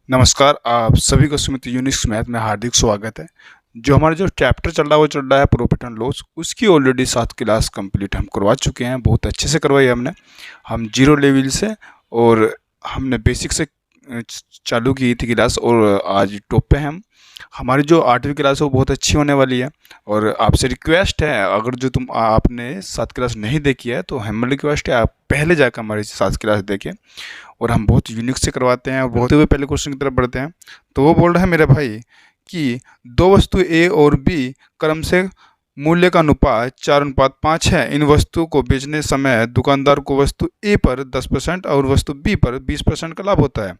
नमस्कार, आप सभी को सुमित यूनिक्स मैथ में हार्दिक स्वागत है। जो हमारा जो चैप्टर चल रहा है वो चल रहा है प्रॉफिट एंड लॉस। उसकी ऑलरेडी 7 क्लास कंप्लीट हम करवा चुके हैं, बहुत अच्छे से करवाई हमने। हम जीरो लेवल से और हमने बेसिक से चालू की थी क्लास और आज टॉप पे हैं हम। हमारी जो 8वीं क्लास है वो बहुत अच्छी होने वाली है और आपसे रिक्वेस्ट है, अगर जो तुम आपने 7 क्लास नहीं देखी है तो हमें रिक्वेस्ट है आप पहले जाकर हमारी 7 क्लास देखें। और हम बहुत यूनिक से करवाते हैं और बहुत हुए पहले क्वेश्चन की तरफ बढ़ते हैं। तो वो बोल रहा है मेरे भाई कि दो वस्तु ए और बी क्रम से मूल्य का अनुपात 4:5 है। इन वस्तु को बेचने समय दुकानदार को वस्तु ए पर 10% और वस्तु बी पर 20% का लाभ होता है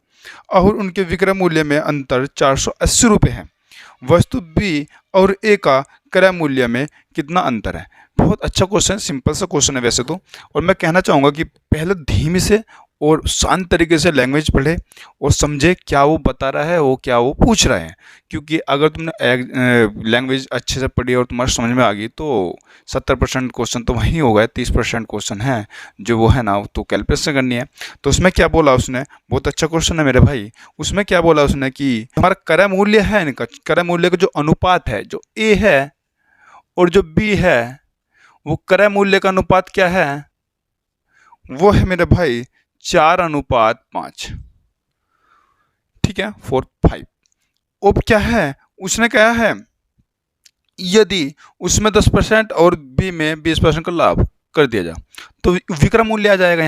और उनके विक्रय मूल्य में अंतर 480 रुपये है। वस्तु बी और ए का क्रय मूल्य में कितना अंतर है। बहुत अच्छा क्वेश्चन, सिंपल सा क्वेश्चन है वैसे तो। और मैं कहना चाहूँगा कि पहले धीमे से और शांत तरीके से लैंग्वेज पढ़े और समझे क्या वो बता रहा है, वो क्या वो पूछ रहा है। क्योंकि अगर तुमने लैंग्वेज अच्छे से पढ़ी और तुम्हारे समझ में आ गई तो 70% क्वेश्चन तो वहीं होगा। 30% क्वेश्चन है जो वो है ना, तो कैलकुलेशन करनी है। तो उसमें क्या बोला उसने, बहुत अच्छा क्वेश्चन है मेरे भाई। उसमें क्या बोला उसने कि हमारा क्रय मूल्य है, इनका क्रय मूल्य का जो अनुपात है, जो ए है और जो बी है, वो क्रय मूल्य का अनुपात क्या है, वो है मेरे भाई 4:5। ठीक है, 4:5। अब क्या है, उसने कहा है यदि उसमें 10% और बी में 20% का लाभ कर दिया जाए तो विक्रय मूल्य आ जाएगा।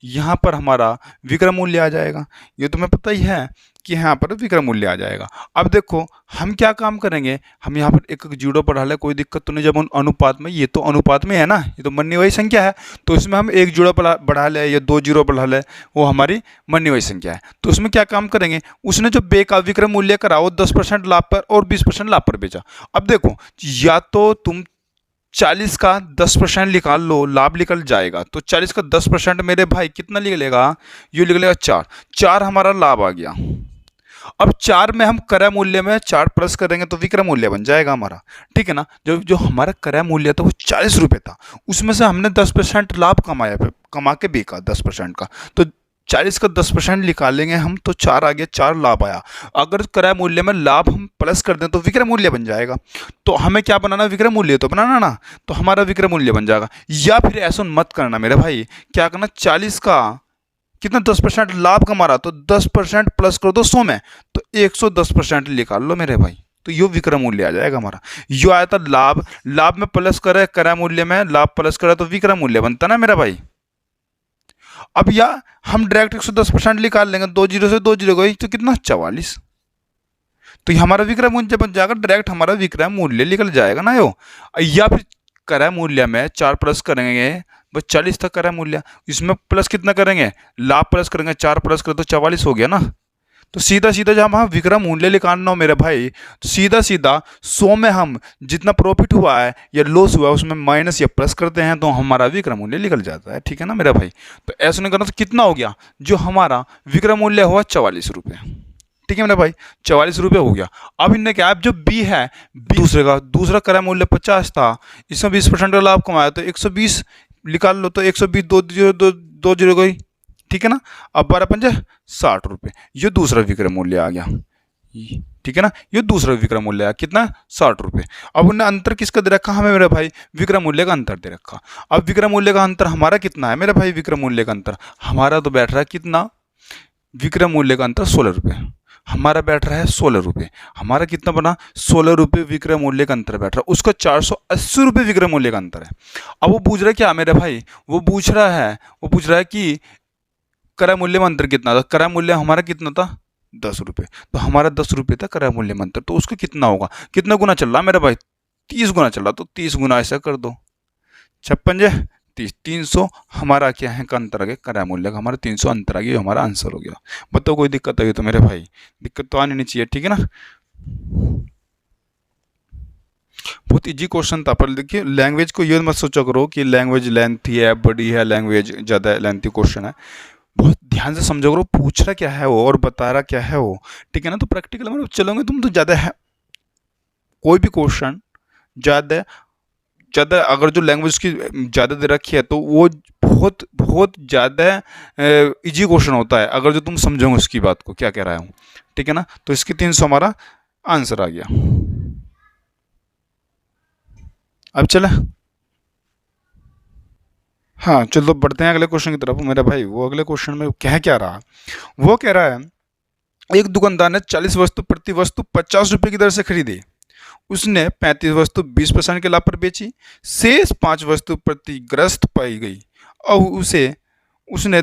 यहाँ पर हमारा विक्रय मूल्य आ जाएगा। ये तुम्हें पता ही है कि यहाँ पर विक्रय मूल्य आ जाएगा। अब देखो हम क्या काम करेंगे, हम यहाँ पर एक जीरो बढ़ा ले, कोई दिक्कत तो नहीं। जब उन अनुपात में, ये तो अनुपात में है ना, ये तो मन्नी वही संख्या है, तो इसमें हम एक जीरो बढ़ा ले या 2 जीरो बढ़ा ले, वो हमारी मन्नी वही संख्या है। तो उसमें क्या काम करेंगे, उसने जो बे का विक्रय मूल्य करा वो 10% लाभ पर और 20% लाभ पर बेचा। अब देखो, या तो तुम 40 का 10% निकाल लो, लाभ निकल जाएगा। तो 40 का 10% मेरे भाई कितना निकलेगा, ये निकलेगा 4 हमारा लाभ आ गया। अब 4 में हम क्रय मूल्य में 4 प्लस करेंगे तो विक्रय मूल्य बन जाएगा हमारा। ठीक है ना, जो जो हमारा क्रय मूल्य था वो 40 रुपये था, उसमें से हमने 10% लाभ कमा के बेचा 10% का। तो 40 का 10% निकालेंगे हम तो 4 आ गया, 4 लाभ आया। अगर क्रय मूल्य में लाभ हम प्लस कर दें तो विक्रय मूल्य बन जाएगा। तो हमें क्या बनाना, विक्रय मूल्य तो बनाना ना, तो हमारा विक्रय मूल्य बन जाएगा। या फिर ऐसा मत करना मेरे भाई, क्या करना, 40 का कितना 10% लाभ कमा रहा, तो 10% प्लस कर दो 100 में, तो 110% निकाल लो मेरे भाई, तो यो विक्रय मूल्य आ जाएगा हमारा। यो आया था लाभ, लाभ में प्लस करे क्रय मूल्य में, लाभ प्लस करे तो विक्रय मूल्य बनता ना मेरा भाई। अब या हम डायरेक्ट 110% निकाल लेंगे, 2 जीरो से 2 जीरो गई तो कितना 44, तो ये हमारा विक्रय मूल्य बन जाएगा। डायरेक्ट हमारा विक्रय मूल्य निकल जाएगा ना यो। या फिर क्रय मूल्य में 4 प्लस करेंगे, बस 40 तक क्रय मूल्य, इसमें प्लस कितना करेंगे, लाभ प्लस करेंगे, 4 प्लस करें तो 44 हो गया ना। तो सीधा सीधा जब हम विक्रय मूल्य निकालना हो मेरे भाई, तो सीधा सीधा 100 में हम जितना प्रॉफिट हुआ है या लॉस हुआ है उसमें माइनस या प्लस करते हैं तो हमारा विक्रय मूल्य निकल जाता है। ठीक है ना मेरा भाई। तो ऐसा नहीं करना, तो कितना हो गया, जो हमारा विक्रय मूल्य हुआ 44 रुपये। ठीक है मेरा भाई, 44 रुपये हो गया। अब इनने क्या, अब जो बी है, दूसरा क्रय मूल्य 50 था, इसमें 20% का लाभ कमाया तो 120 निकाल लो, तो 120 दो जीरो गई। ठीक है ना, अब 12×5 60 रुपये, ये दूसरा विक्रय मूल्य आ गया। ठीक है ना, ये दूसरा विक्रय मूल्य आया कितना, 60 रुपये। अब उन्होंने अंतर किसका दे रखा हमें मेरे भाई, विक्रय मूल्य का अंतर दे रखा। अब विक्रय मूल्य का अंतर हमारा कितना है मेरे भाई, विक्रय मूल्य का अंतर हमारा तो बैठ रहा है कितना, विक्रय मूल्य का अंतर 16 रुपये हमारा बैठ रहा है, 16 रुपये। हमारा कितना बना, 16 रुपये विक्रय मूल्य का अंतर बैठ रहा है, उसका 480 रुपये विक्रय मूल्य का अंतर है। अब वो पूछ रहा है क्या मेरे भाई, वो पूछ रहा है कि क्रय मूल्य में अंतर कितना था। क्रय मूल्य हमारा कितना था, 10 रुपये, तो हमारा 10 रुपये था क्रय मूल्य में अंतर। तो उसको कितना होगा, कितना गुना चल रहा मेरा भाई, 30 गुना चल रहा, तो 30 गुना ऐसा कर दो, 56 30, 300 हमारा क्या है का अंतर आ गया, क्रय मूल्य का हमारा 300 अंतर आ गया, हमारा आंसर हो गया। बताओ कोई दिक्कत आ गई तो मेरे भाई, दिक्कत तो आनी नहीं चाहिए। ठीक है ना, बहुत इजी क्वेश्चन था। पर देखिए लैंग्वेज को ये मत सोचा करो कि लैंग्वेज लेंथी है, बड़ी है लैंग्वेज, ज़्यादा लेंथी क्वेश्चन है। बहुत ध्यान से समझो करो, पूछ रहा क्या है वो और बता रहा क्या है वो। ठीक है ना, तो प्रैक्टिकल में चलोगे तुम तो ज़्यादा है, कोई भी क्वेश्चन ज़्यादा अगर जो लैंग्वेज की ज़्यादा दे रखी है तो वो बहुत बहुत ज़्यादा इजी क्वेश्चन होता है अगर जो तुम समझोगे उसकी बात को क्या कह रहा हूँ, ठीक है ना। तो इसके 300 हमारा आंसर आ गया। अब चले, हाँ चलो बढ़ते हैं अगले क्वेश्चन की तरफ मेरा भाई। वो अगले क्वेश्चन में क्या रहा, वो कह रहा है एक दुकानदार ने 40 वस्तु प्रति वस्तु 50 रुपए की दर से खरीदी। उसने 35 वस्तु 20% के लाभ पर बेची। शेष 5 वस्तु प्रतिग्रस्त पाई गई और उसने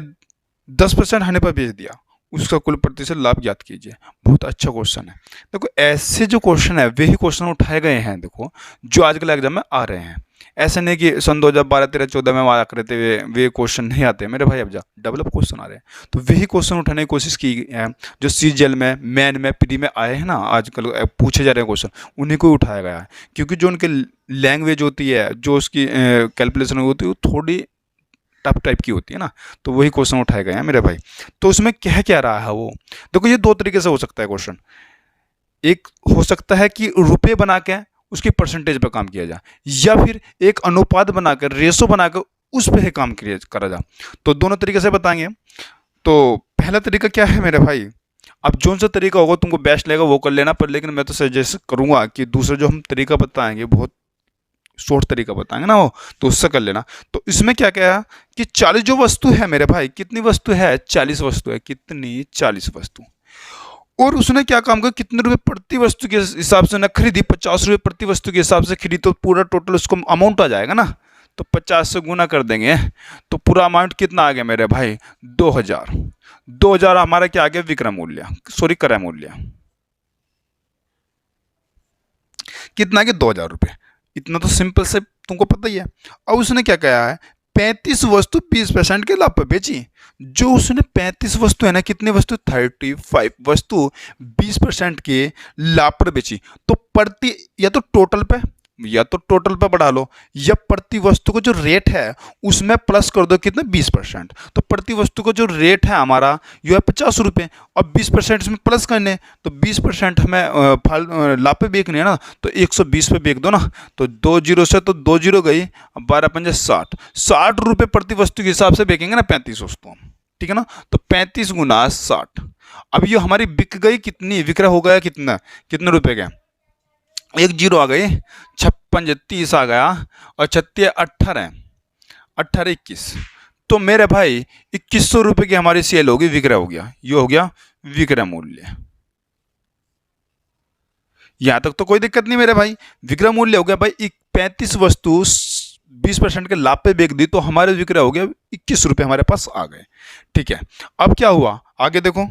10% हानि पर बेच दिया। उसका कुल प्रतिशत लाभ ज्ञात कीजिए। बहुत अच्छा क्वेश्चन है। देखो ऐसे जो क्वेश्चन है वही क्वेश्चन उठाए गए हैं, देखो जो आजकल एग्जाम में आ रहे हैं। ऐसे नहीं कि सन 2012, 13, 14 में आया करते हुए वे क्वेश्चन नहीं आते मेरे भाई। अब जा डेवलप क्वेश्चन आ रहे हैं, तो वही क्वेश्चन उठाने की कोशिश की है जो सीजीएल में, मेन में, प्री में आए हैं ना आजकल पूछे जा रहे हैं क्वेश्चन, उन्हीं को उठाया गया है। क्योंकि जो उनके लैंग्वेज होती है, जो उसकी कैलकुलेशन होती है, वो थोड़ी टफ टाइप की होती है ना, तो वही क्वेश्चन उठाए गए हैं मेरे भाई। तो उसमें क्या रहा है वो, देखो ये दो तरीके से हो सकता है क्वेश्चन। एक हो सकता है कि रुपए बना के उसकी परसेंटेज पर काम किया जाए, या फिर एक अनुपात बनाकर, रेशो बनाकर उस पर काम करा जाए। तो दोनों तरीके से बताएंगे। तो पहला तरीका क्या है मेरे भाई, अब जो सा तरीका होगा तुमको बेस्ट लगेगा वो कर लेना, पर लेकिन मैं तो सजेस्ट करूंगा कि दूसरा जो हम तरीका बताएंगे बहुत शॉर्ट तरीका बताएंगे ना वो, तो उससे कर लेना। तो इसमें क्या है कि 40 जो वस्तु है मेरे भाई, कितनी वस्तु है, 40 वस्तु है। कितनी, 40 वस्तु। और उसने क्या काम किया, कितने रुपए प्रति वस्तु के हिसाब से ना खरीदी, 50 रुपये प्रति वस्तु के हिसाब से खरीदी। तो पूरा टोटल उसको अमाउंट आ जाएगा ना, तो 50 से गुना कर देंगे तो पूरा अमाउंट कितना आ गया मेरे भाई, 2000। 2000 हमारा क्या आ गया, विक्रय मूल्य, सॉरी क्रय मूल्य। कितना आ गया, 2000 रुपये। इतना तो सिंपल से तुमको पता ही है। अब उसने क्या कहा है, 35 वस्तु 20% के लाभ पर बेची। जो उसने 35 वस्तु है ना, कितनी वस्तु, 35 वस्तु 20% के लाभ पर बेची। तो प्रति, या तो टोटल पे बढ़ा लो, या प्रति वस्तु को जो रेट है उसमें प्लस कर दो कितने, 20%। तो प्रति वस्तु को जो रेट है हमारा ये है 50 रुपये, और 20% इसमें प्लस करने, तो 20% हमें लाभ पे बेचने है ना, तो 120 पे बेच दो ना। तो 2 जीरो से तो 2 जीरो गई, 12 पंजे 60। 60 रुपये प्रति वस्तु के हिसाब से बेचेंगे ना 35 वस्तु, ठीक है ना। तो 35 गुना 60। अब ये हमारी बिक गई कितनी, विक्रय हो गया कितना, कितने रुपए का, 1 जीरो आ गई, 56 30 आ गया, और 36 18, 18 21। तो मेरे भाई 2100 रुपये की हमारी सेल होगी, विक्रय हो गया। ये हो गया विक्रय मूल्य। यहां तक तो कोई दिक्कत नहीं मेरे भाई, विक्रय मूल्य हो गया भाई। 35 वस्तु 20% के लाभ पे बेच दी, तो हमारे विक्रय हो गया 21 रुपये हमारे पास आ गए, ठीक है। अब क्या हुआ आगे देखो।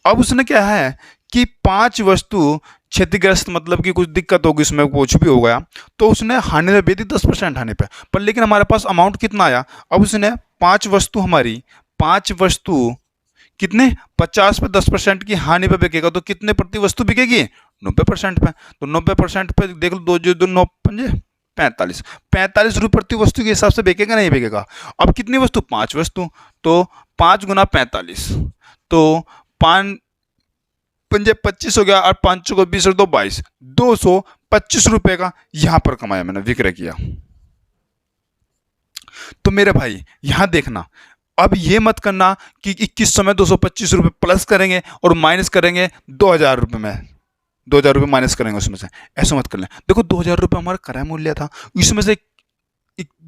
अब उसने क्या है कि 5 वस्तु क्षतिग्रस्त, मतलब कि कुछ दिक्कत होगी उसमें, कुछ भी हो गया, तो उसने हानि पे बेची 10% हानि पे, पर लेकिन हमारे पास अमाउंट कितना आया। अब उसने 5 वस्तु हमारी, 5 वस्तु कितने, 50 पे 10% की हानि पे बिकेगा, तो कितने प्रति वस्तु बिकेगी, 90% पे। तो 90% पे देख लो, 2 जो 9 पंजे 45, 45 रुपये प्रति वस्तु के हिसाब से बिकेगा, नहीं बिकेगा। अब कितनी वस्तु, 5 वस्तु, तो 5 गुना 45, तो 5 पंजे 25 हो गया, और 5 को 20 और 2 22, 225 रुपये का यहां पर कमाया मैंने, विक्रय किया। तो मेरे भाई यहां देखना, अब ये मत करना कि 2100 में 225 रुपये प्लस करेंगे और माइनस करेंगे 2000 रुपये में, 2000 रुपये माइनस करेंगे उसमें से, ऐसा मत कर लें। देखो 2000 रुपये हमारा क्रय मूल्य था, इसमें से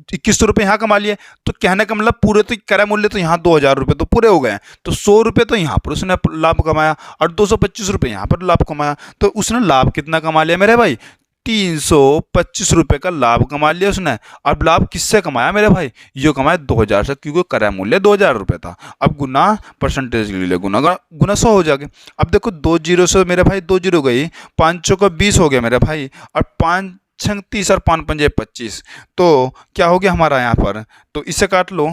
2100 रुपये यहाँ कमा लिए, तो कहने का मतलब पूरे तो क्रय मूल्य तो यहाँ 2000 रुपये तो पूरे हो गए, तो 100 रुपये तो यहाँ पर उसने लाभ कमाया, और 225 रुपये यहाँ पर लाभ कमाया। तो उसने लाभ कितना कमा लिया मेरे भाई, 325 रुपये का लाभ कमा लिया उसने। अब लाभ किससे कमाया मेरे भाई, ये कमाया 2000 से, क्योंकि क्रय मूल्य 2000 रुपये था। अब गुना परसेंटेज ले लिया, गुना गुना 100 हो जाएगा। अब देखो 2 जीरो से मेरे भाई 2 जीरो गई, 5 का 20 हो गया मेरे भाई, और 5 छंग 30 और 5 पंजे 25। तो क्या हो गया हमारा यहाँ पर, तो इसे काट लो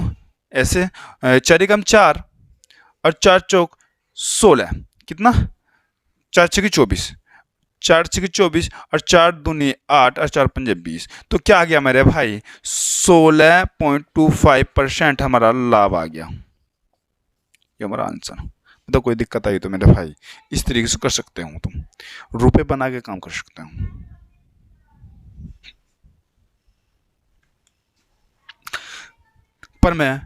ऐसे, 4 कम 4 और 4 चौक 16, कितना, 4 छः 24, 4 छः 24 और 4 दूनी 8 और 4 पंजे 20। तो क्या आ गया मेरे भाई, 16.25% हमारा लाभ आ गया। ये हमारा आंसर। तो कोई दिक्कत आई तो मेरे भाई इस तरीके से कर सकते हो, तुम रुपए बना के काम कर सकते हो। पर मैं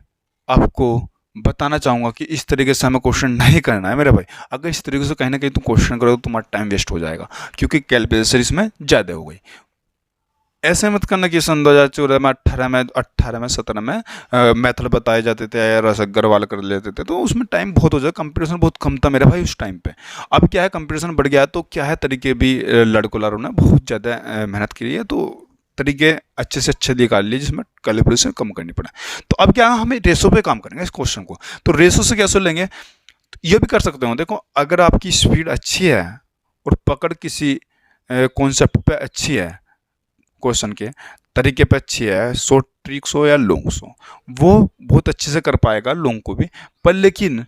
आपको बताना चाहूँगा कि इस तरीके से हमें क्वेश्चन नहीं करना है मेरे भाई। अगर इस तरीके से कहीं ना कहीं तुम क्वेश्चन करोगे तो तुम्हारा टाइम वेस्ट हो जाएगा, क्योंकि कैलकुलेशन इसमें ज़्यादा हो गई। ऐसे मत करना कि सन 2014 में 18 में 17 में मेथड बताए जाते थे या रसगरवाल कर लेते थे, तो उसमें टाइम बहुत हो जाए, कंपटीशन बहुत कम था मेरे भाई उस टाइम पे। अब क्या है, कंपटीशन बढ़ गया तो क्या है, तरीके भी लड़कों लारों ने बहुत ज़्यादा मेहनत की है, तो तरीके अच्छे से अच्छे निकाल लिए जिसमें कैलकुलेशन कम करनी पड़े। तो अब क्या है, हमें रेशो पे काम करेंगे इस क्वेश्चन को। तो रेशो से कैसे लेंगे, तो ये भी कर सकते हो। देखो, अगर आपकी स्पीड अच्छी है और पकड़ किसी कॉन्सेप्ट पे अच्छी है, क्वेश्चन के तरीके पे अच्छी है, शॉर्ट ट्रिक्स हो या लॉन्ग्स हो, वो बहुत अच्छे से कर पाएगा लॉन्ग को भी। पर लेकिन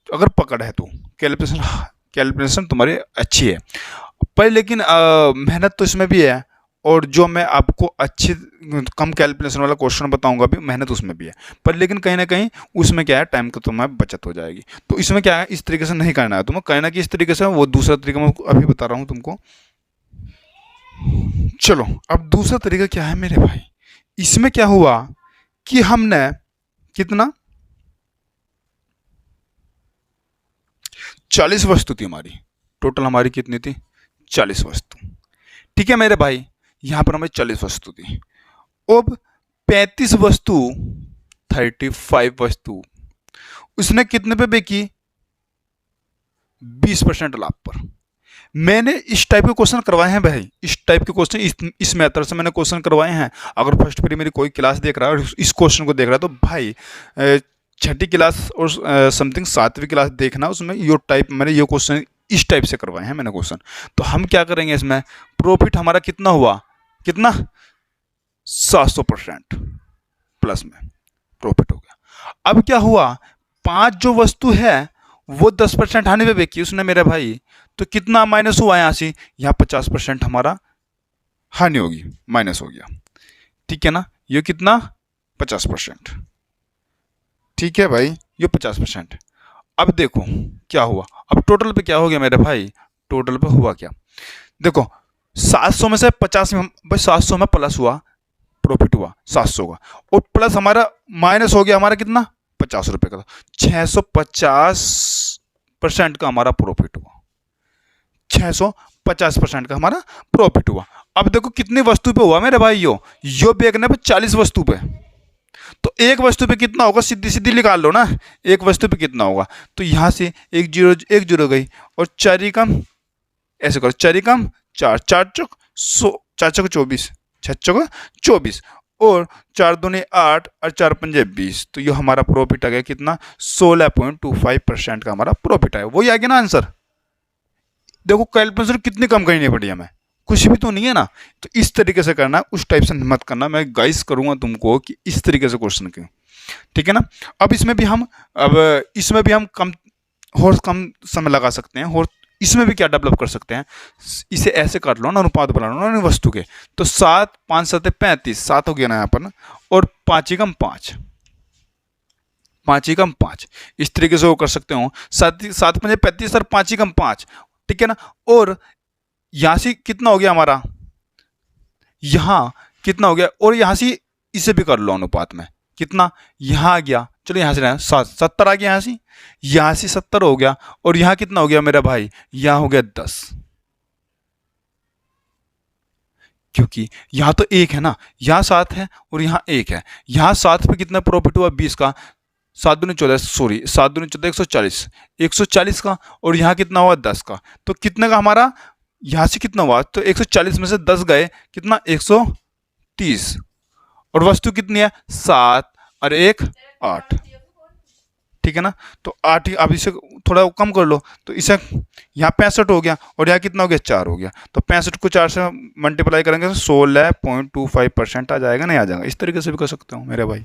अगर पकड़ है तो कैलकुलेशन तुम्हारी अच्छी है, पर लेकिन मेहनत तो इसमें भी है। और जो मैं आपको अच्छी कम कैलकुलेशन वाला क्वेश्चन बताऊंगा भी, मेहनत उसमें भी है, पर लेकिन कहीं ना कहीं उसमें क्या है, टाइम की तुम्हें बचत हो जाएगी। तो इसमें क्या है, इस तरीके से नहीं करना है तुम्हें, कहना कि इस तरीके से, वो दूसरा तरीका मैं अभी बता रहा हूँ तुमको। चलो, अब दूसरा तरीका क्या है मेरे भाई, इसमें क्या हुआ कि हमने कितना 40 वस्तु थी हमारी, टोटल हमारी कितनी थी, 40 वस्तु। ठीक है मेरे भाई, यहां पर हमें 40 वस्तु थी। अब 35 वस्तु, 35 वस्तु उसने कितने पे बेची, 20% लाभ पर। मैंने इस टाइप के क्वेश्चन करवाए हैं भाई, इस टाइप के क्वेश्चन इस मेथड से मैंने क्वेश्चन करवाए हैं। अगर फर्स्ट पेरी मेरी कोई क्लास देख रहा है और इस क्वेश्चन को देख रहा है, तो भाई छठी क्लास और समथिंग 7वीं क्लास देखना, उसमें यो टाइप मैंने ये क्वेश्चन इस टाइप से करवाए हैं मैंने क्वेश्चन। तो हम क्या करेंगे, इसमें प्रॉफिट हमारा कितना हुआ, कितना 700% प्लस में प्रॉफिट हो गया। अब क्या हुआ, 5 जो वस्तु है वो 10% हानि पे बेची उसने मेरे भाई, तो कितना माइनस हुआ यहाँ से, यहाँ 50% हमारा हानि होगी, माइनस हो गया। ठीक है ना, ये कितना 50%। ठीक है भाई, ये 50%। अब देखो क्या हुआ, अब टोटल पे क्या हो गया मेरे भाई, टोटल पे हुआ क्या, देखो 700 में से 50 में भाई 700 में प्लस हुआ, प्रॉफिट हुआ 700 का, और प्लस हमारा माइनस हो गया हमारा कितना 50 रुपए का, 650% का हमारा प्रॉफिट हुआ, 650% का हमारा प्रॉफिट हुआ। अब देखो कितनी वस्तु पे हुआ मेरे भाई, यो बेचने पे 40 वस्तु पे, तो एक वस्तु पे कितना होगा, सीधी सीधी निकाल लो ना, एक वस्तु पे कितना होगा। तो यहां से एक जीरो गई, और 4 कम, ऐसे करो 4 कम 4, 4 चौक 24, 6 चौक 24, और 4 दूनी 8 और 4 पंजे 20। तो ये हमारा प्रॉफिट आ गया कितना, 16.25% का हमारा प्रॉफिट आया। वही आ गया ना आंसर। देखो कैलकुलेशन कितनी कम करनी पड़ी हमें, कुछ भी तो नहीं है ना। तो इस तरीके से करना, उस टाइप से मत करना। मैं गाइस करूंगा तुमको कि इस तरीके से क्वेश्चन क्यों, ठीक है ना। अब इसमें भी हम कम और कम समय लगा सकते हैं, और इसमें भी क्या डेवलप कर सकते हैं, इसे ऐसे काट लो ना, अनुपात बना लो ना वस्तु के। तो 7 5 7 35, 7 हो गया ना यहाँ पर ना, और 5 कम 5, 5 कम 5, इस तरीके से वो कर सकते हो। 7 5 35 और 5 कम 5, ठीक है ना। और यहां से कितना हो गया हमारा, यहां कितना हो गया, और यहां से इसे भी कर लो अनुपात में, कितना यहां आ गया, चलो यहां से 70 आ गया, यहां से 70 हो गया, और यहां कितना हो गया मेरा भाई, यहां हो गया 10, क्योंकि यहां तो 1 है ना, यहां 7 है और यहां 1 है। यहां 7 पे कितना प्रॉफिट हुआ 20 का, 7 दूनी 14, सॉरी 7 दूनी 14 140, 140 का, और यहाँ कितना हुआ 10 का। तो कितने का हमारा, यहाँ से कितना हुआ, तो 140 में से 10 गए, कितना 130, और वस्तु कितनी है 7 और 1 8, ठीक है ना। तो 8, अब इसे थोड़ा कम कर लो, तो इसे यहाँ 65 हो गया, और यहाँ कितना हो गया 4 हो गया। तो 65 को 4 से मल्टीप्लाई करेंगे तो 16.25% आ जाएगा, नहीं आ जाएगा। इस तरीके से भी कर सकते हो मेरे भाई।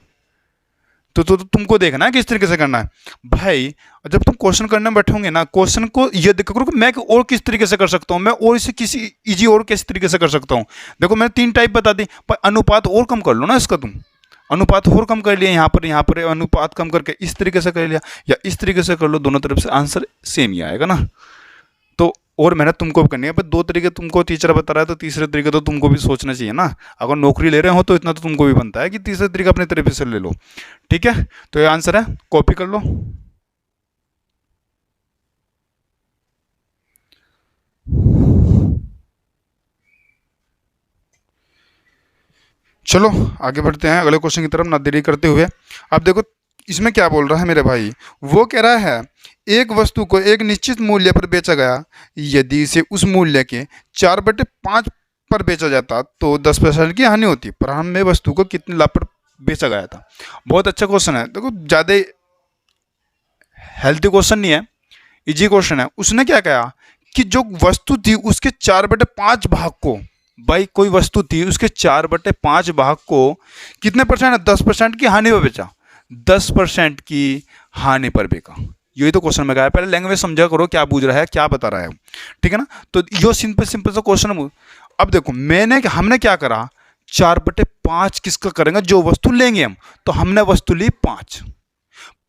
तो तुमको देखना है किस तरीके से करना है भाई। जब तुम क्वेश्चन करने में बैठोगे ना, क्वेश्चन को ये देखो करो कि मैं और किस तरीके से कर सकता हूँ, मैं और इसे किसी इजी और किस तरीके से कर सकता हूँ। देखो मैंने 3 टाइप बता दी, पर अनुपात और कम कर लो ना इसका, तुम अनुपात और कम कर लिया, यहाँ पर अनुपात कम करके इस तरीके से कर लिया, या इस तरीके से कर लो, दोनों तरफ से आंसर सेम ही आएगा ना। तो और मेहनत तुमको भी करनी है। पर दो तरीके तुमको टीचर बता रहा है तो तीसरे तरीके तो तुमको भी सोचना चाहिए ना। अगर नौकरी ले रहे हो तो इतना तो तुमको भी बनता है कि तीसरे तरीका अपने तरीके से ले लो। ठीक है, तो ये आंसर है, कॉपी कर लो। चलो आगे बढ़ते हैं अगले क्वेश्चन की तरफ ना देरी करते हुए। अब देखो इसमें क्या बोल रहा है मेरे भाई, वो कह रहा है एक वस्तु को एक निश्चित मूल्य पर बेचा गया, यदि इसे उस मूल्य के 4/5 पर बेचा जाता तो 10% की हानि होती। प्रारंभ में वस्तु को कितने लाभ पर बेचा गया था। बहुत अच्छा क्वेश्चन है। देखो ज़्यादा हेल्थी क्वेश्चन नहीं है, इजी क्वेश्चन है। उसने क्या कहा कि जो वस्तु थी उसके 4/5 भाग को, भाई कोई वस्तु थी उसके 4/5 भाग को कितने परसेंट, 10% की हानि पर बेचा। 10% की हानि पर बेचा, यही तो क्वेश्चन में कहा है। पहले लैंग्वेज समझा करो, क्या पूछ रहा है, क्या बता रहा है, ठीक है ना। तो यो सिंपल सिंपल सा क्वेश्चन। अब देखो हमने क्या करा, 4/5 किसका करेंगे, जो वस्तु लेंगे हम। तो हमने वस्तु ली 5,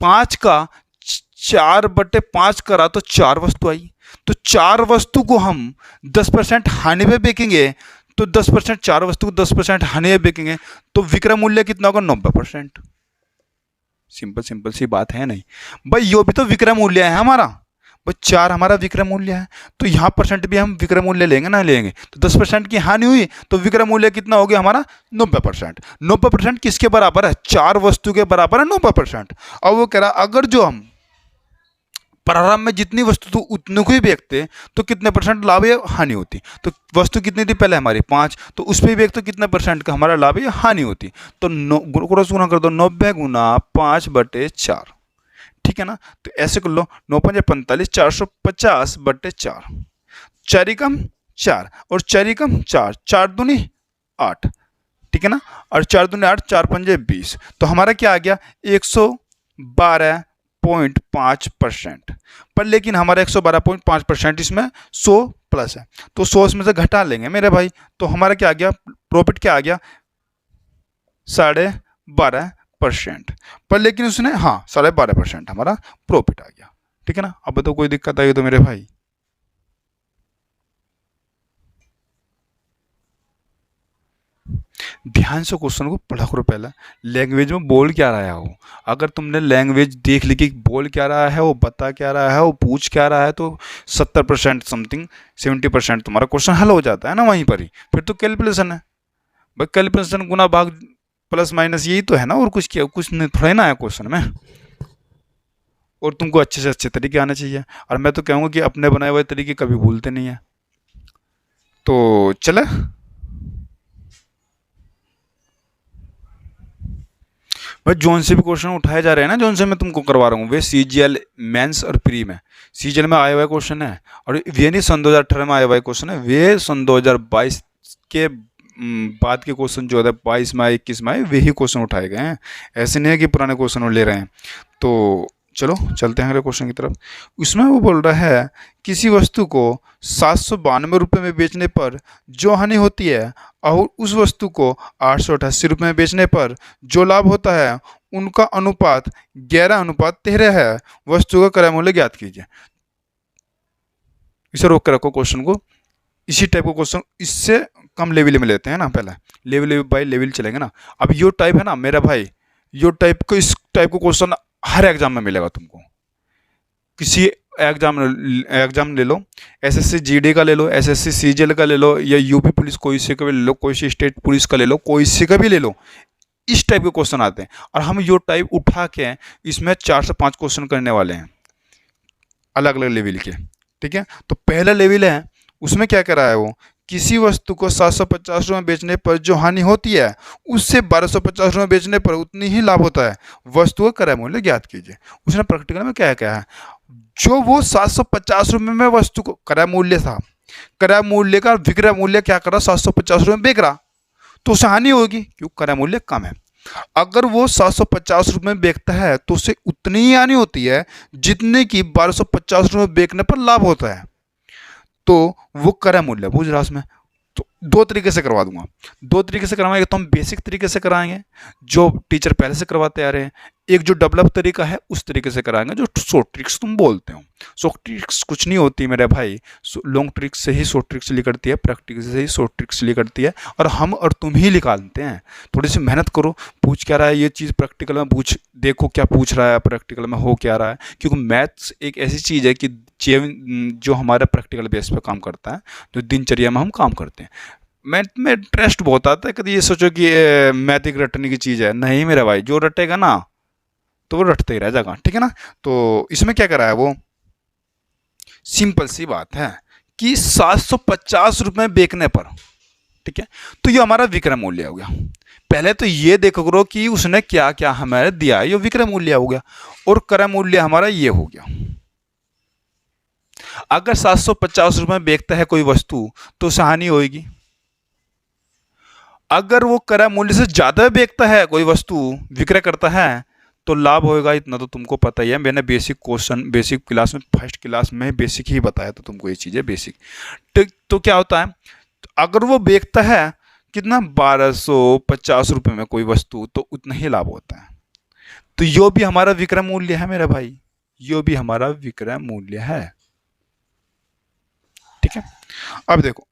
5 का 4/5 करा तो 4 वस्तु आई। तो 4 वस्तु को हम 10% हानि पे बेचेंगे, तो 10% 4 वस्तु को 10% हानि पे बेचेंगे तो विक्रय मूल्य कितना होगा, 90%। सिंपल सिंपल सी बात है नहीं भाई, यो भी तो विक्रय मूल्य है हमारा भाई। 4 हमारा विक्रय मूल्य है, तो यहाँ परसेंट भी हम विक्रय मूल्य लेंगे ना लेंगे। तो 10% की हानि हुई तो विक्रय मूल्य कितना हो गया हमारा, 90%। 90% किसके बराबर है, 4 वस्तु के बराबर है 90%। अब वो कह रहा अगर जो हम प्रारंभ में जितनी वस्तु तो उतने को ही बेचते तो कितने परसेंट लाभ या हानि होती। तो वस्तु कितनी थी पहले हमारी 5, तो उस पर भी बेचते तो कितने परसेंट का हमारा लाभ या हानि होती। तो क्रॉस गुना कर दो, 90 गुना 5/4, ठीक है ना। तो ऐसे कर लो, 9×5 = 45, 450/4, 4 कम 4 और 4 कम 4, 4 दूनी 8, ठीक है ना। और 4 दूनी 8, 4 पंजे 20। तो हमारा क्या आ गया, 112.5%। पर लेकिन हमारा 112.5% इसमें 100 प्लस है, तो 100 इसमें से घटा लेंगे मेरे भाई। तो हमारा क्या आ गया, प्रॉफिट क्या आ गया, 12.5%। पर लेकिन उसने 12.5% हमारा प्रॉफिट आ गया, ठीक है ना। अब बताओ कोई दिक्कत आई तो मेरे भाई। ध्यान से क्वेश्चन को पढ़ा करो। पहला लैंग्वेज में बोल क्या रहा है वो, अगर तुमने लैंग्वेज देख ली कि बोल क्या रहा है, वो बता क्या रहा है, वो पूछ क्या रहा है, तो 70% समथिंग 70% तुम्हारा क्वेश्चन हल हो जाता है ना वहीं पर ही। फिर तो कैलकुलेशन है भाई, कैलकुलेशन गुना भाग प्लस माइनस यही तो है ना, और कुछ नहीं थोड़ा ना है क्वेश्चन में। और तुमको अच्छे से अच्छे तरीके आने चाहिए, और मैं तो कहूँगा कि अपने बनाए हुए तरीके कभी भूलते नहीं है। तो चले भाई, जोन से भी क्वेश्चन उठाए जा रहे हैं ना, जोन से मैं तुमको करवा रहा हूँ, वे CGL मेंस और प्री में। CGL में आया हुआ क्वेश्चन है, और वे नहीं सन 2018 में आया हुआ क्वेश्चन है, वे सन 2022 के बाद के क्वेश्चन जो है 22 में आए 21 में आए वही क्वेश्चन उठाए गए हैं। ऐसे नहीं है कि पुराने क्वेश्चन ले रहे हैं। तो चलो चलते हैं अगले क्वेश्चन की तरफ। उसमें वो बोल रहा है किसी वस्तु को 792 रुपये में बेचने पर जो हानि होती है और उस वस्तु को 888 रुपये में बेचने पर जो लाभ होता है उनका अनुपात 11:13 है। वस्तु का क्रय मूल्य ज्ञात कीजिए। इसे रोक कर रखो क्वेश्चन को। इसी टाइप का क्वेश्चन इससे कम लेवल में लेते हैं ना, पहले लेवल बाय लेवल चलेंगे ना। अब यो टाइप है ना मेरा भाई, यो टाइप को इस टाइप का क्वेश्चन हर एग्जाम में मिलेगा तुमको। किसी एग्जाम ले लो, SSC GD का ले लो, SSC CGL का ले लो, या UP पुलिस कोई से का भी ले लो, कोई से स्टेट पुलिस का ले लो, कोई से का भी ले लो, इस टाइप के क्वेश्चन आते हैं। और हम यो टाइप उठा के इसमें 4 से 5 क्वेश्चन करने वाले हैं अलग अलग लेवल के, ठीक है। तो पहला लेवल है, उसमें क्या कर रहा है वो, किसी वस्तु को 750 रुपये बेचने पर जो हानि होती है उससे 1250 रुपये बेचने पर उतनी ही लाभ होता है। वस्तु का क्रय मूल्य ज्ञात कीजिए। उसने प्रैक्टिकल में क्या क्या है, जो वो 750 रुपये में वस्तु को क्रय मूल्य था, क्रय मूल्य का विक्रय मूल्य क्या कर रहा, 750 रुपये में बेच रहा, तो उसे हानि होगी क्योंकि क्रय मूल्य कम है। अगर वो 750 रुपये में बेचता है तो उसे उतनी ही हानि होती है जितने की 1250 रुपये बेचने पर लाभ होता है। तो वो क्रय मूल्य, बुझ रहा उसमें। तो दो तरीके से करवा दूंगा, दो तरीके से करवाएंगे। तो हम बेसिक तरीके से कराएंगे जो टीचर पहले से करवाते आ रहे हैं, एक जो डेवलप तरीका है उस तरीके से कराएंगे जो शॉर्ट ट्रिक्स तुम बोलते हो। शॉर्ट ट्रिक्स कुछ नहीं होती मेरे भाई, लॉन्ग ट्रिक्स से ही शॉर्ट ट्रिक्स निकलती है, प्रैक्टिस से ही शॉर्ट ट्रिक्स निकलती है, और हम और तुम ही निकालते हैं। थोड़ी सी मेहनत करो, पूछ क्या रहा है ये चीज़ प्रैक्टिकल में, पूछ देखो क्या पूछ रहा है, प्रैक्टिकल में हो क्या रहा है। क्योंकि मैथ्स एक ऐसी चीज़ है कि जो हमारा प्रैक्टिकल बेस पर काम करता है, जो दिनचर्या में हम काम करते हैं। मैथ में इंटरेस्ट बहुत आता है, कभी ये सोचो कि मैथ एक रटने की चीज़ है, नहीं मेरा भाई, जो रटेगा ना तो वो रटते ही रह जाएगा, ठीक है ना। तो इसमें क्या करा है वो, सिंपल सी बात है कि 750 रुपये बेचने पर, ठीक है, तो ये हमारा विक्रय मूल्य हो गया। पहले तो ये देखो करो कि उसने क्या क्या हमें दिया है, ये विक्रय मूल्य हो गया, और क्रय मूल्य हमारा ये हो गया। अगर 750 रुपये में बेचता है कोई वस्तु तो उसे हानि होगी। अगर वो क्रय मूल्य से ज्यादा बेचता है कोई वस्तु, विक्रय करता है, तो लाभ होएगा। इतना तो तुमको पता ही है, मैंने बेसिक क्वेश्चन बेसिक क्लास में फर्स्ट क्लास में बेसिक ही बताया तो तुमको ये चीज़ें बेसिक। तो क्या होता है, अगर वो बेचता है कितना 1250 रुपये में कोई वस्तु, तो उतना ही लाभ होता है। तो यो भी हमारा विक्रय मूल्य है मेरा भाई, यो भी हमारा विक्रय मूल्य है, ठीक है। अब देखो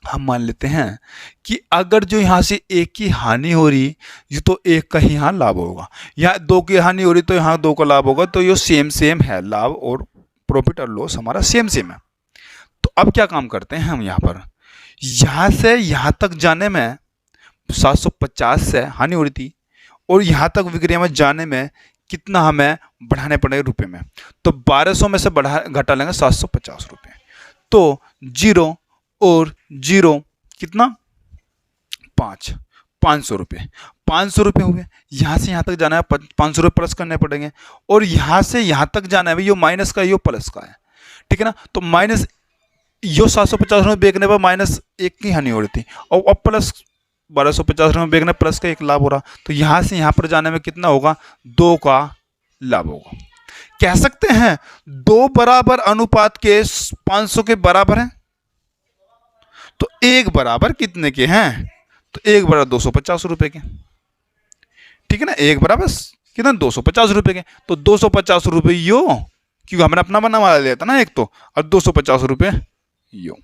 हम मान लेते हैं कि अगर जो यहाँ से एक की हानि हो रही, ये तो एक का ही यहाँ लाभ होगा, यहाँ दो की हानि हो रही तो यहाँ दो का लाभ होगा, तो ये सेम सेम है, लाभ और प्रॉफिट और लॉस हमारा सेम सेम है। तो अब क्या काम करते हैं हम, यहाँ पर यहाँ से यहाँ तक जाने में 750 से हानि हो रही थी, और यहाँ तक विक्रय में जाने में कितना हमें बढ़ाने पड़ेंगे रुपये में, तो 1200 में से घटा लेंगे 750 रुपये, तो 0 और 0 कितना 500 रुपये, 500 रुपये हुए। यहाँ से यहाँ तक जाना है 500 रुपये प्लस करने पड़ेंगे, और यहाँ से यहाँ तक जाना है, यो माइनस का यो प्लस का है, ठीक है ना। तो माइनस यो 750 रुपये बेचने पर माइनस एक की हानि हो रही थी, और अब प्लस 1250 रुपये बेचने प्लस का एक लाभ हो रहा, तो यहाँ से यहाँ पर जाने में कितना होगा, 2 का लाभ होगा। कह सकते हैं 2 बराबर अनुपात के 500 के बराबर हैं, तो एक बराबर कितने के हैं, तो एक बराबर 250 रुपए के, ठीक है ना। एक बराबर कितना 250 रुपए के, तो 250 रुपये यो, क्योंकि हमने अपना बना वाला लिया था ना एक तो, और 250 रुपये यो।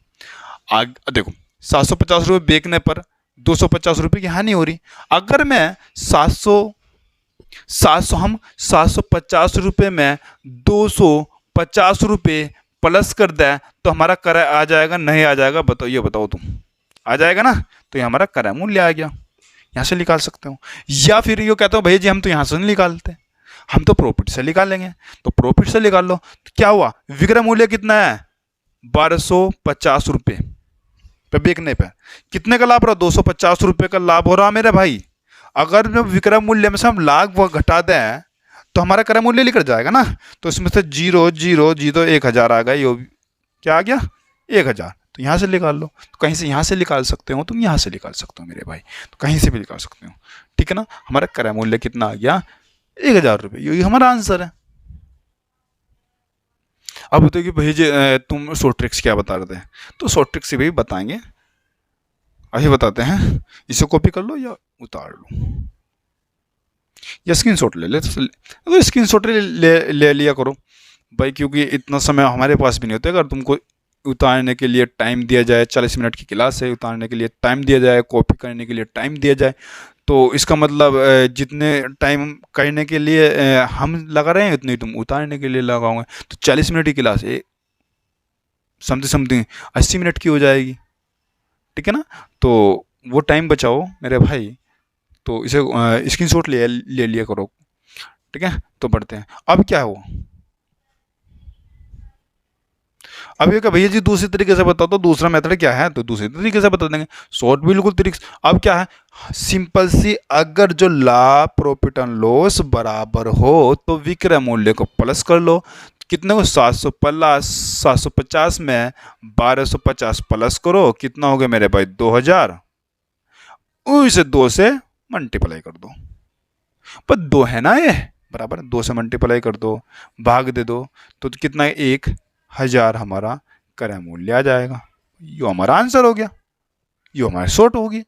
आग देखो 750 रुपये बेचने पर 250 रुपये की हानि हो रही। अगर मैं 750 रुपये में 250 रुपये प्लस कर दे तो हमारा क्रय आ जाएगा, नहीं आ जाएगा, बताओ, ये बताओ तुम, आ जाएगा ना। तो ये हमारा क्रय मूल्य आ गया, यहाँ से निकाल सकते हो। या फिर ये कहता हूँ भैया जी हम तो यहाँ से नहीं निकालते, हम तो प्रॉफिट से निकालेंगे, तो प्रॉफिट से निकाल लो। तो क्या हुआ, विक्रय मूल्य कितना है 1250 रुपये पे बेचने पर कितने का लाभ रहा, 250 रुपये का लाभ हो रहा मेरे भाई। अगर जो विक्रय मूल्य में से हम लाभ व घटा दें तो हमारा क्रय मूल्य निकल जाएगा ना। तो इसमें से 0 0 0 1000 आ गया, ये क्या आ गया 1000, तो यहाँ से निकाल लो। तो कहीं से यहाँ से निकाल सकते हो तुम, यहाँ से निकाल सकते हो मेरे भाई, तो कहीं से भी निकाल सकते हो, ठीक है ना। हमारा क्रय मूल्य कितना आ गया 1000 रुपये, यही हमारा आंसर है। अब बताओ कि भाई जी तुम शॉर्ट ट्रिक्स क्या बता रहे थे, तो शॉर्ट ट्रिक्स भी बताएंगे, अभी बताते हैं। इसे कॉपी कर लो या उतार लो या स्क्रीनशॉट ले ले, तो स्क्रीनशॉट ले लिया करो भाई, क्योंकि इतना समय हमारे पास भी नहीं होता। अगर तुमको उतारने के लिए टाइम दिया जाए, 40 मिनट की क्लास है, उतारने के लिए टाइम दिया जाए, कॉपी करने के लिए टाइम दिया जाए, तो इसका मतलब जितने टाइम करने के लिए हम लगा रहे हैं उतने ही तुम उतारने के लिए लगाओगे। तो 40 मिनट की क्लास है, समथिंग 80 मिनट की हो जाएगी, ठीक है ना। तो वो टाइम बचाओ मेरे भाई, तो इसे स्क्रीनशॉट ले लिया करो, ठीक है। तो पढ़ते हैं अब क्या हुआ। अब ये क्या भैया जी दूसरी तरीके से बताओ, तो दूसरा मेथड क्या है, तो दूसरी तरीके से बता देंगे, शॉर्ट बिल्कुल तरीके। अब क्या है, सिंपल सी, अगर जो लाभ प्रॉफिट एंड लॉस बराबर हो तो विक्रय मूल्य को प्लस कर लो। कितने को 750 में 1250 प्लस करो, कितना हो गया मेरे भाई 2000, उसे 2 से मल्टीप्लाई कर दो, पर 2 है ना ये बराबर, 2 से मल्टीप्लाई कर दो, भाग दे दो, तो कितना 1000 हमारा क्रय मूल्य आ जाएगा। ये हमारा आंसर हो गया। यो हमारे शॉर्ट होगी,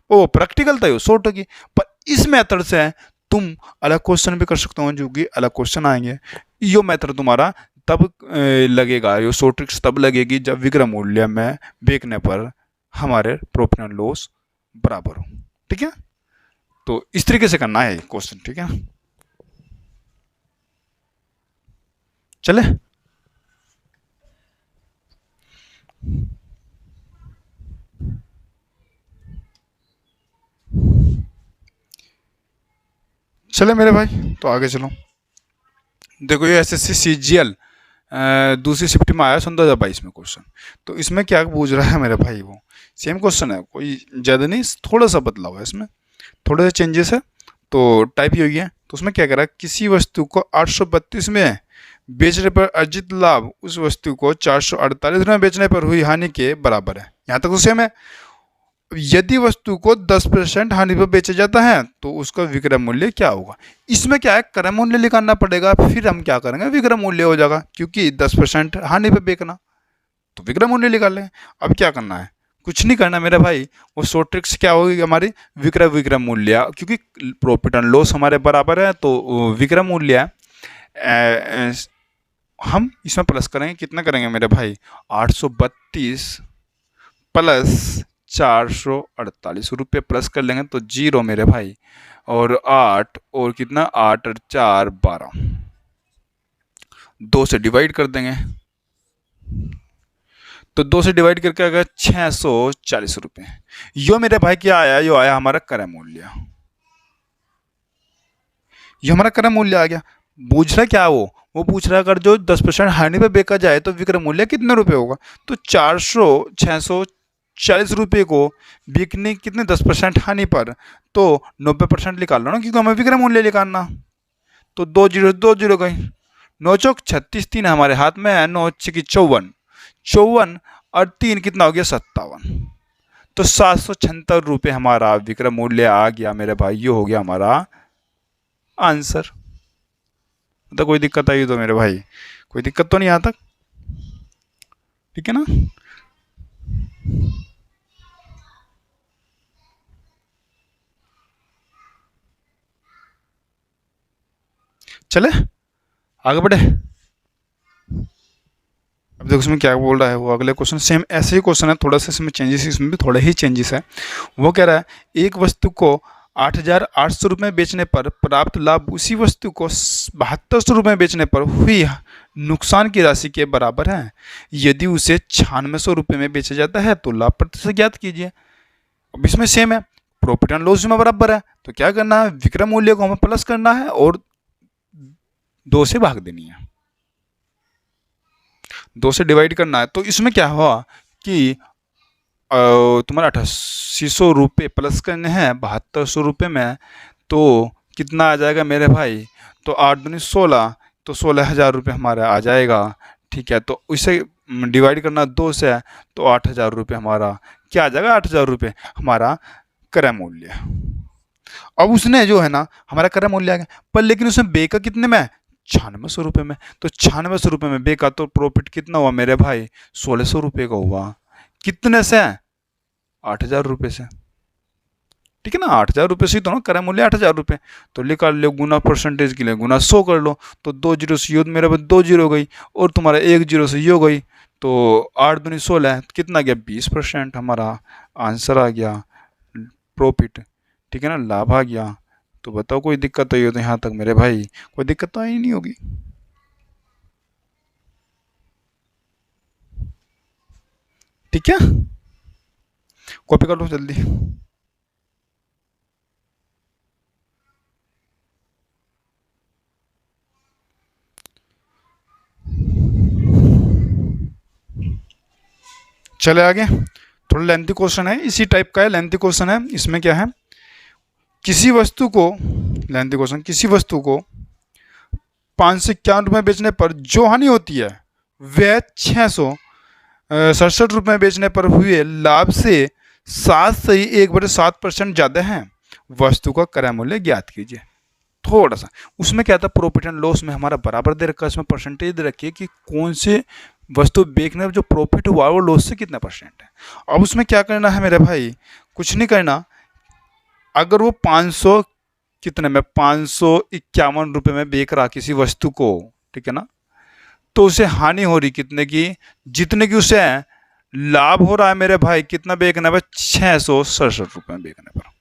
वो प्रैक्टिकल था, यो शॉर्ट होगी। पर इस मेथड से तुम अलग क्वेश्चन भी कर सकते हो, जो कि अलग क्वेश्चन आएंगे। यो मेथड तुम्हारा तब लगेगा, यो शॉर्ट ट्रिक्स तब लगेगी जब विक्रम मूल्य में बेचने पर हमारे प्रॉफिट एंड लॉस बराबर हो। ठीक है, तो इस तरीके से करना है क्वेश्चन। ठीक है, चले। चले मेरे भाई, तो आगे चलो। देखो ये एसएससी सीजीएल दूसरी शिफ्ट में आया सन 2022 में क्वेश्चन। तो इसमें क्या पूछ रहा है मेरे भाई, वो सेम क्वेश्चन है, कोई ज़्यादा नहीं, थोड़ा सा बदलाव है इसमें, थोड़े से चेंजेस है। तो टाइप ही हुई है। तो उसमें क्या करा, किसी वस्तु को 832 में बेचने पर अर्जित लाभ उस वस्तु को 448 में बेचने पर हुई हानि के बराबर है। यहाँ तक तो सेम है। यदि वस्तु को 10% हानि पर बेचा जाता है तो उसका विक्रय मूल्य क्या होगा। इसमें क्या है, क्रय मूल्य निकालना पड़ेगा, फिर हम क्या करेंगे, विक्रय मूल्य हो जाएगा, क्योंकि 10% हानि पर बेचना तो विक्रय मूल्य निकाल लेंगे। अब क्या करना है, कुछ नहीं करना मेरे भाई, वो शॉर्ट ट्रिक्स क्या होगी हमारी, विक्रय मूल्य, क्योंकि प्रॉफिट एंड लॉस हमारे बराबर है, तो विक्रय मूल्य हम इसमें प्लस करेंगे, कितना करेंगे मेरे भाई, 832 प्लस 448 रुपये प्लस कर लेंगे तो 0 मेरे भाई, और 8 और कितना, 8 और 4 12, 2 से डिवाइड कर देंगे, तो 2 से डिवाइड करके अगर 640 रुपये, यो मेरे भाई क्या आया, यो आया हमारा क्रय मूल्य, ये हमारा क्रय मूल्य आ गया। पूछ रहा क्या, वो पूछ रहा है अगर जो 10% हानि पे बेचा जाए तो विक्रय मूल्य कितने रुपए होगा। तो 640 रुपये को बिकने कितने, 10% हानि पर, तो 90% निकाल लो ना, क्योंकि हमें विक्रय मूल्य निकालना। तो 2 जीरो गई, 9 चौक 36, 3 हमारे हाथ में है, 9 छक्की 54 और 3 कितना हो गया, 57। तो 776 रुपये हमारा विक्रय मूल्य आ गया मेरे भाई, ये हो गया हमारा आंसर। तो कोई दिक्कत आई तो मेरे भाई, कोई दिक्कत तो नहीं यहाँ तक, ठीक है ना। चले आगे बढ़े। अब देखो इसमें क्या बोल रहा है, वो अगले क्वेश्चन सेम ऐसे ही क्वेश्चन है, थोड़ा सा इसमें चेंजेस, इसमें भी थोड़े ही चेंजेस है। वो कह रहा है एक वस्तु को 8,800 रुपये में बेचने पर प्राप्त लाभ उसी वस्तु को 7,200 रुपये में बेचने पर हुई नुकसान की राशि के बराबर है। यदि उसे 9,600 रुपये में बेचा जाता है तो लाभ प्रतिशत ज्ञात कीजिए। अब इसमें सेम है, प्रॉफिट एंड लॉस में बराबर है, तो क्या करना है, विक्रय मूल्य को हमें प्लस करना है और 2 से भाग देनी है, 2 से डिवाइड करना है। तो इसमें क्या हुआ कि तुम्हारा 8,800 रुपये प्लस करने हैं 7,200 रुपये में, तो कितना आ जाएगा मेरे भाई, तो 8 दूनी 16, तो 16,000 रुपये हमारा आ जाएगा। ठीक है, तो इसे डिवाइड करना 2 से, तो 8,000 रुपये हमारा क्या आ जाएगा, 8,000 रुपये हमारा क्रय मूल्य। अब उसने जो है ना हमारा क्रय मूल्य आ गया, पर लेकिन उसने बेचा कितने में, 9,600 रुपये में। तो 9,600 रुपये में बेचा तो प्रॉफिट कितना हुआ मेरे भाई, 1,600 रुपये का हुआ। कितने से, 8,000 रुपये से। ठीक है ना, 8,000 रुपये से ही तो ना क्रय मूल्य 8,000 रुपये। तो निकाल लो, गुना परसेंटेज के लिए गुना 100 कर लो, तो 2 जीरो से यो मेरे पास 2 जीरो गई, और तुम्हारा 1 जीरो से यो गई, तो 8 दूनी 16, कितना गया, 20% हमारा आंसर आ गया, प्रॉफिट। ठीक है ना, लाभ आ गया। तो बताओ कोई दिक्कत आई हो तो यहाँ तक मेरे भाई, कोई दिक्कत तो आई नहीं होगी। ठीक है, कॉपी कर लो जल्दी। चले आगे, थोड़ा लेंथी क्वेश्चन है, इसी टाइप का है, लेंथी क्वेश्चन है। इसमें क्या है, किसी वस्तु को, लेंथी क्वेश्चन, किसी वस्तु को 551 रुपये बेचने पर जो हानि होती है वह 667 रुपये बेचने पर हुए लाभ से 7.1/7% ज़्यादा है। वस्तु का क्रय मूल्य ज्ञात कीजिए। थोड़ा सा उसमें क्या था, प्रॉफिट एंड लॉस में हमारा बराबर दे रखा है, इसमें परसेंटेज दे रखी है कि कौन से वस्तु बेचने में जो प्रॉफिट हुआ वो लॉस से कितना परसेंट है। अब उसमें क्या करना है मेरे भाई, कुछ नहीं करना। अगर वो 500 कितने में 551 रुपये में बेच रहा किसी वस्तु को, ठीक है ना, तो उसे हानि हो रही कितने की, जितने की उसे लाभ हो रहा है मेरे भाई, कितना बेचने पर 667 रुपये में बेचने पर।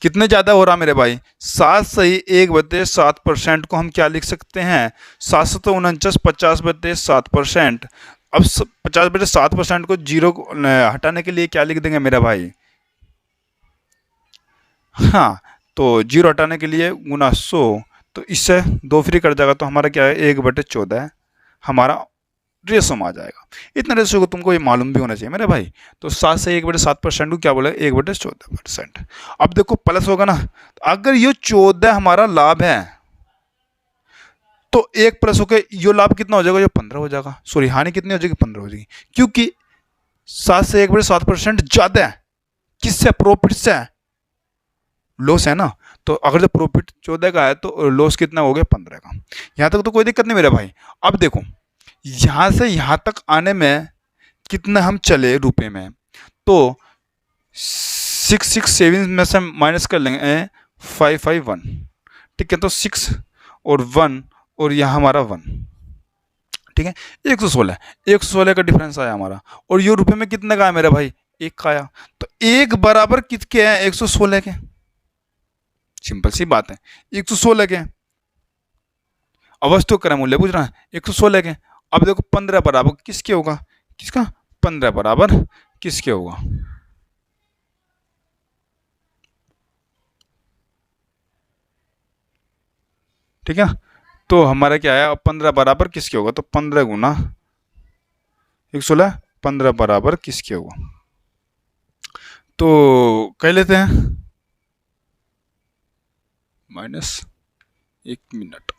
कितने ज़्यादा हो रहा मेरे भाई, 7 1/7% को हम क्या लिख सकते हैं, 749 50/7%। अब 50/7% को जीरो हटाने के लिए क्या लिख देंगे मेरा भाई, हाँ, तो जीरो हटाने के लिए गुना 100, तो इससे 2 फ्री कर जाएगा, तो हमारा क्या है 1/14 हमारा रेशो में आ जाएगा। इतना रेशो को तुमको ये मालूम भी होना चाहिए मेरे भाई। तो 7 से 1/7% को क्या बोला, 1/14%। अब देखो प्लस होगा ना, अगर ये 14 हमारा लाभ है तो 1 प्लस होकर ये लाभ कितना हो जाएगा, ये 15 हो जाएगा। सॉरी, हानि कितनी हो जाएगी, 15 हो जाएगी, क्योंकि 7 से 1/7% ज्यादा है किससे, प्रॉफिट से, लॉस है ना। तो अगर जो प्रॉफिट 14 का है तो लॉस कितना हो गया, 15 का। यहां तक तो कोई दिक्कत नहीं मेरे भाई। अब देखो यहां से यहां तक आने में कितना हम चले रुपए में, तो 667 में से माइनस कर लेंगे 551, ठीक है, तो 6 और 1 और यहाँ हमारा 1, ठीक है, 116 का डिफरेंस आया हमारा। और ये रुपए में कितने का है मेरे भाई, 1 का आया। तो 1 बराबर कितने हैं, 116 के। सिंपल सी बात है, 116 के। अवस्तु क्रय मूल्य पूछ रहा है, 116 के। अब देखो 15 बराबर किसके होगा, किसका, 15 बराबर किसके होगा, ठीक है। तो हमारा क्या है, अब 15 बराबर किसके होगा, तो 15 गुना 116, 15 बराबर किसके होगा, तो कह लेते हैं -1 मिनट।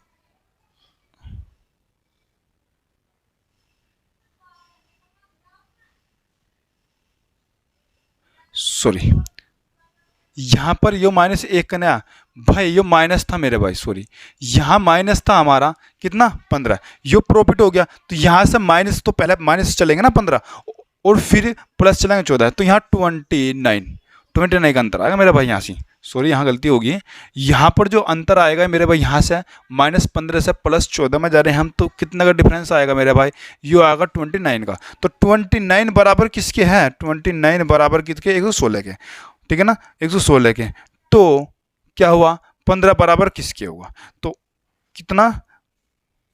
सॉरी, यहां पर यो -1 का नया भाई, यो माइनस था मेरे भाई, सॉरी, यहाँ माइनस था हमारा कितना, 15, यो प्रॉफिट हो गया। तो यहाँ से माइनस, तो पहले माइनस चलेंगे ना 15, और फिर प्लस चलेंगे 14, तो यहाँ 29 का अंतर आएगा मेरे भाई यहाँ से। सॉरी, यहाँ गलती होगी, यहाँ पर जो अंतर आएगा मेरे भाई, यहाँ से -15 से +14 में जा रहे हैं हम, तो कितना का डिफरेंस आएगा मेरे भाई, यो आएगा 29 का। तो 29 बराबर किसके हैं, 29 बराबर किसके, 116 के, ठीक है ना, 116 के। तो क्या हुआ, 15 बराबर किसके होगा, तो कितना,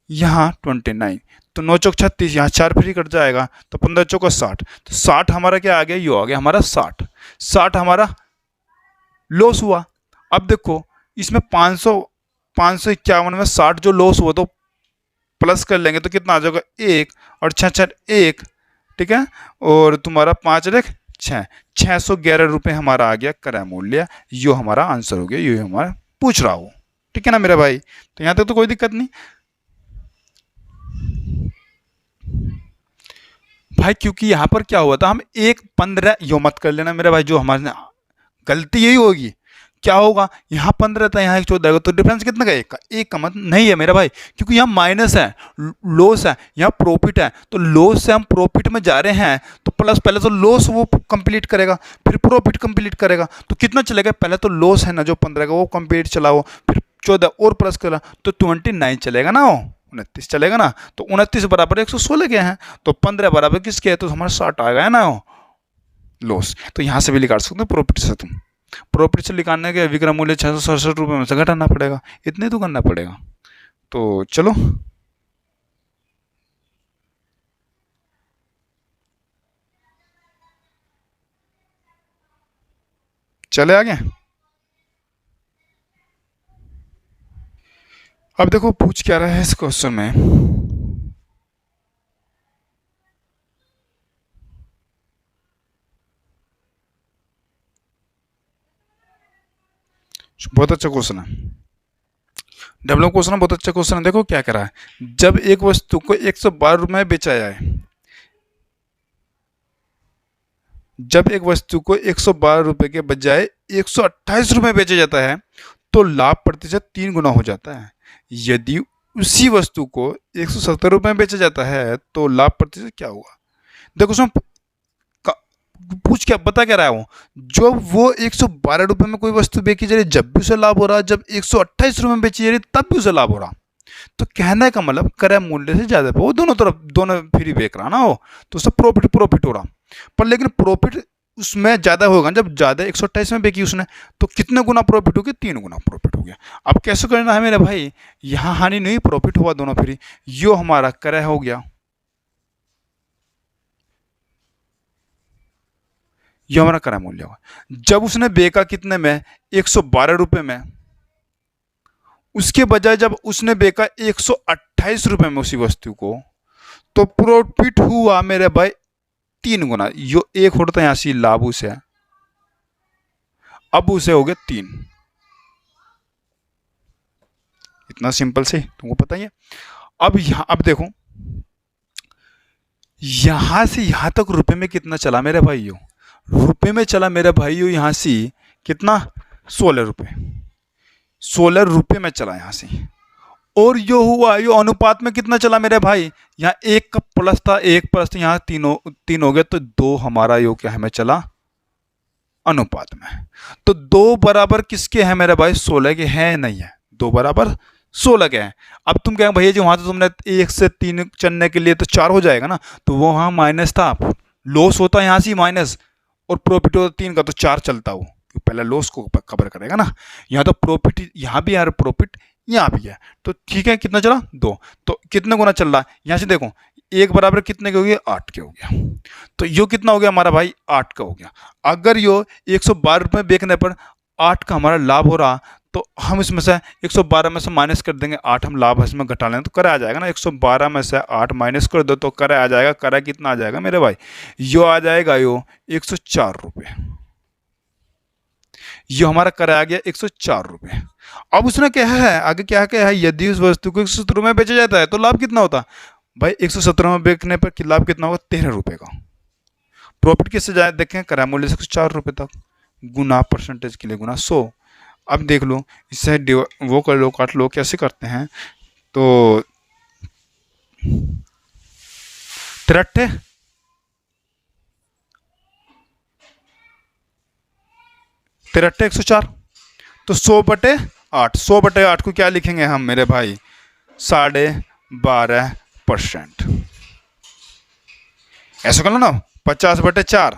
यहाँ 29, तो 9 चौक 36, यहाँ 4 फ्री कट जाएगा, तो 15 चौका 60, तो 60 हमारा क्या आ गया, यो आ गया हमारा 60 हमारा लॉस हुआ। अब देखो इसमें 551 में 60 जो लॉस हुआ, तो प्लस कर लेंगे तो कितना आ जाएगा, 1 और 6 1, ठीक है, और तुम्हारा 5 रेख 611 रुपये हमारा आ गया क्रय मूल्य। यो हमारा आंसर हो गया, यो हमारा पूछ रहा हो, ठीक है ना मेरे भाई। तो यहां तक तो कोई दिक्कत नहीं भाई, क्योंकि यहां पर क्या हुआ था, हम 1 15 यो मत कर लेना मेरे भाई, जो हमारे गलती यही होगी। क्या होगा, यहाँ 15 था, यहाँ 14 होगा, तो डिफरेंस कितना का, 1 का। 1 का मतलब नहीं है मेरा भाई, क्योंकि यहाँ माइनस है, लॉस है, यहाँ प्रॉफिट है, तो लॉस से हम प्रॉफिट में जा रहे हैं, तो प्लस, पहले तो लॉस वो कंप्लीट करेगा, फिर प्रॉफिट कंप्लीट करेगा, तो कितना चलेगा, पहले तो लॉस है ना जो 15 का, वो कंप्लीट चला वो, फिर 14 और प्लस करा, तो 29 चलेगा ना, वो 29 चलेगा ना। तो 29 बराबर 116 के हैं, तो 15 बराबर किसके है, तो हमारा 60 आ गया ना वो लॉस। तो यहाँ से भी निकाल सकते हो प्रॉफिट से, तुम प्रॉफिट से निकालने के विक्रय मूल्य 667 रुपये में से घटाना पड़ेगा, इतने तो करना पड़ेगा। तो चलो चले आगे। अब देखो पूछ क्या रहा है इस क्वेश्चन में, बहुत अच्छा क्वेश्चन है, डेवलप क्वेश्चन है, बहुत अच्छा क्वेश्चन है। देखो क्या करा है, जब एक वस्तु को 112 रुपये में बेचा जाए, जब एक वस्तु को 112 रुपये के बजाय 128 रुपये बेचा जाता है, तो लाभ प्रतिशत 3 गुना हो जाता है। यदि उसी वस्तु को 170 रुपये में बेचा जाता है तो लाभ प्रतिशत क्या होगा? देखो उसमें पूछ क्या बता क्या रहा है वो, जब वो 112 रुपये में कोई वस्तु बेची जा रही जब भी उसे लाभ हो रहा, जब 128 रुपये में बेची जा रही तब भी उसे लाभ हो रहा। तो कहने का मतलब क्रय मूल्य से ज्यादा वो दोनों तरफ दोनों फ्री बेच रहा ना वो, तो उससे प्रॉफिट हो रहा। पर लेकिन प्रॉफिट उसमें ज्यादा होगा, जब ज्यादा 128 में बेची उसने तो कितने गुना प्रॉफिट हो गया? 3 गुना प्रॉफिट हो गया। अब कैसे करना है मेरे भाई, यहाँ हानि नहीं, प्रॉफिट हुआ दोनों फ्री, यो हमारा क्रय हो गया, ये हमारा क्रय मूल्य होगा। जब उसने बेचा कितने में? 112 रुपये में, उसके बजाय जब उसने बेचा 128 रुपये में उसी वस्तु को, तो प्रॉफिट हुआ मेरे भाई 3 गुना। यो एक होता है यहाँ से लाभ उसे, अब उसे हो गया 3। इतना सिंपल से तुमको पता ही है। अब देखो यहां से यहां तक रुपए में कितना चला मेरे भाइयों? रुपए में चला मेरे भाइयों यहां से कितना? 16 रुपये। 16 रुपये में चला यहां से। और यो हुआ यो अनुपात में कितना चला मेरे भाई? यहाँ 1 का प्लस था, 1 प्लस तो यहाँ 3 हो गया, तो 2 हमारा यो क्या हमें चला? अनुपात में। तो 2 बराबर किसके हैं मेरे भाई? 16 के हैं नहीं है, 2 बराबर 16 के हैं। अब तुम कहें भैया जी वहां तो तुमने 1 से 3 चलने के लिए तो 4 हो जाएगा ना, तो वो वहां माइनस था, लॉस होता है यहाँ से माइनस, और प्रॉफिट होता 3 का, तो 4 चलता हो, पहले लॉस को कवर करेगा ना। यहाँ तो प्रॉफिट यहाँ भी है, प्रॉफिट यहाँ भी है, तो ठीक है। कितना चला? 2। तो कितने गुना चल रहा है? यहाँ से देखो 1 बराबर कितने के हो गया? 8 के हो गया। तो यो कितना हो गया हमारा भाई? 8 का हो गया। अगर यो 112 रुपये बेचने पर 8 का हमारा लाभ हो रहा, तो हम इसमें से 112 में से माइनस कर देंगे, 8 हम लाभ इसमें घटा लेंगे तो करा आ जाएगा ना। 112 में से 8 माइनस कर दो तो करा आ जाएगा। करा कितना आ जाएगा मेरे भाई? यो आ जाएगा यो 104 रुपये। यो हमारा करा आ गया 104 रुपये। अब उसने क्या है आगे, क्या है, यदि उस वस्तु को 170 में बेचा जाता है तो लाभ कितना होता भाई? 117 में बेचने पर लाभ कितना होगा? 13 रुपये का। प्रॉफिट किससे जाए देखें? क्रय मूल्य से 104 रुपये तक, गुना परसेंटेज के लिए गुना 100। अब देख लो इससे वो कर लो, काट लो, कैसे करते हैं? तो 63 104, तो 100/8। 100/8 को क्या लिखेंगे हम मेरे भाई? 12.5%। ऐसा कर लो ना, 50/4,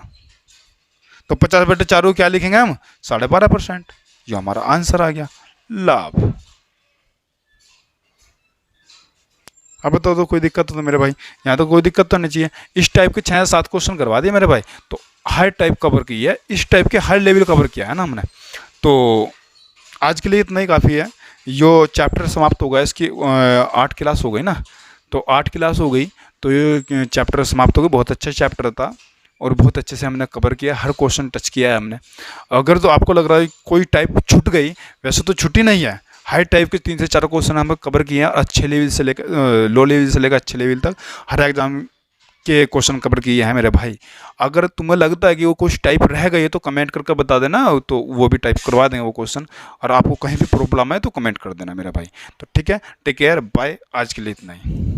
तो 50/4 को क्या लिखेंगे हम? 12.5%। ये हमारा आंसर आ गया, लाभ। अब बताओ तो कोई दिक्कत तो मेरे भाई? यहाँ तो कोई दिक्कत तो नहीं चाहिए। इस टाइप के 6 या 7 क्वेश्चन करवा दिए मेरे भाई, तो हर टाइप कवर की है, इस टाइप के हर लेवल कवर किया है ना हमने। तो आज के लिए इतना ही काफ़ी है। यो चैप्टर समाप्त हो गया, इसकी 8 क्लास हो गई ना, तो 8 क्लास हो गई, तो ये चैप्टर समाप्त हो गया। बहुत अच्छा चैप्टर था और बहुत अच्छे से हमने कवर किया, हर क्वेश्चन टच किया है हमने। अगर तो आपको लग रहा है कोई टाइप छूट गई, वैसे तो छुट्टी नहीं है, हाई टाइप के 3 से 4 क्वेश्चन हमने कवर किए हैं, अच्छे लेवल से लेकर लो लेवल से लेकर अच्छे लेवल तक हर एग्जाम के क्वेश्चन कवर किए हैं मेरे भाई। अगर तुम्हें लगता है कि वो कुछ टाइप रह गई है तो कमेंट करके बता देना, तो वो भी टाइप करवा देंगे वो क्वेश्चन। और आपको कहीं भी प्रॉब्लम है तो कमेंट कर देना मेरा भाई। तो ठीक है, टेक केयर, बाय। आज के लिए इतना ही।